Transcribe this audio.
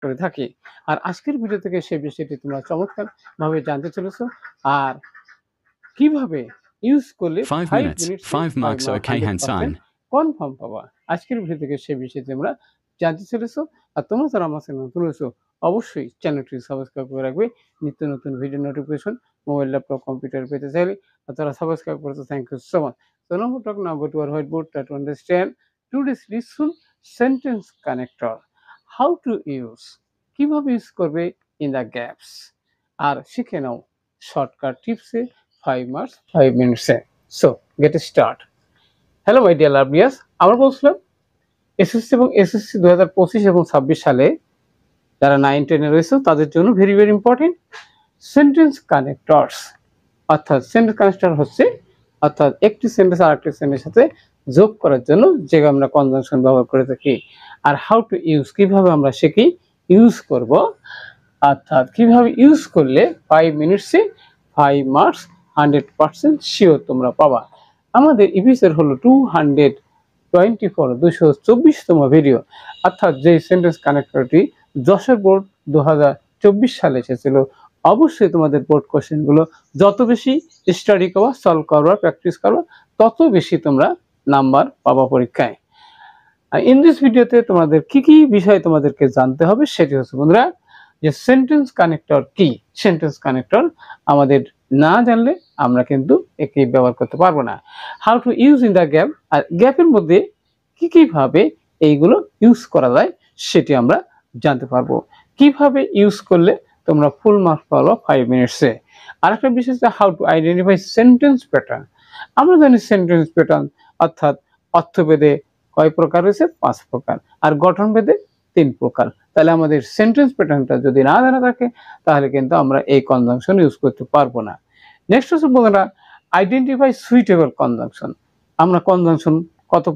করে থাকি। আর আজকের ভিডিও থেকে সেই বিষয়টি তোমরা চমৎকারভাবে জানতে চলেছো। আর কিভাবে ইউজ করলে 5 5 minutes, মিনিটসে 5 marks, okay, hand 100% sign. Confirm পাবা। আজকের ভিডিও থেকে সেই বিষয়টি তোমরা জানতে চলেছো। আর তোমরা যারা আমার চ্যানেলে নতুন হয়েছো অবশ্যই চ্যানেলটি সাবস্ক্রাইব করে রাখবে। নিত্য নতুন video notification mobile, laptop, computer পেতে চাইলে আর যারা সাবস্ক্রাইব করেছো thank you so much. So now we talk now go to our whiteboard, try to understand today's useful sentence connector. How to use, কিভাবে ইউজ করবে in the gaps, আর শিখে নাও শর্টকাট টিপসে 5 marks 5 minutes. So get start. Hello my dear lovelies, আমরা বলছিলাম SSC এবং SSC 2025 এবং 26 সালে যারা 9-10 রয়েছে তাদের জন্য very very important sentence connectors. অর্থাৎ সেন্টেন্স কানেক্টর হচ্ছে অর্থাৎ একটি সেন্টেন্স আর একটি সেন্টেন্সের সাথে যোগ করার জন্য যে আমরা কনজাংশন ব্যবহার করে থাকি। আর হাউ টু ইউজ, কিভাবে আমরা শিখি ইউজ করব, অর্থাৎ কিভাবে ইউজ করলে 5 মিনিটসে 5 মার্কস 100% শিওর তোমরা পাবা। আমাদের এপিসোড হলো 224তম ভিডিও। অর্থাৎ যে সেন্টেন্স কানেক্টরটি যশোর বোর্ড 2024 সালে এসেছিল। অবশ্যই তোমাদের বোর্ড কোশ্চেনগুলো যত বেশি স্টাডি করবা, সলভ করবা, প্র্যাকটিস করবা, তত বেশি তোমরা নাম্বার পাবা পরীক্ষায়। আর ইন দিস ভিডিওতে তোমাদের কি কি বিষয় তোমাদেরকে জানতে হবে সেটি হচ্ছে বন্ধুরা যে সেন্টেন্স কানেক্টর কি। সেন্টেন্স কানেক্টর আমাদের না জানলে আমরা কিন্তু একে ব্যবহার করতে পারবো না। How to use in the gap, আর গ্যাপের মধ্যে কি কিভাবে এইগুলো ইউজ করা যায় সেটি আমরা জানতে পারবো। কিভাবে ইউজ করলে তোমরা ফুল মার্কস পাবো 5 মিনিটসে। আর একটা বিষয় হচ্ছে how to identify sentence pattern. আমরা জানি সেন্টেন্স প্যাটার্ন অর্থাৎ অর্থভেদে কয় প্রকার রয়েছে? 5 প্রকার, আর গঠনভেদে 3 প্রকার। তাহলে আমাদের সেন্টেন্স প্যাটার্নটা যদি না জানা থাকে তাহলে কিন্তু আমরা এই কনজাংশন ইউজ করতে পারবো না। নেক্সট হচ্ছে বন্ধুরা আইডেন্টিফাই সুইটেবল কনজাংশন। আমরা কনজাংশন কত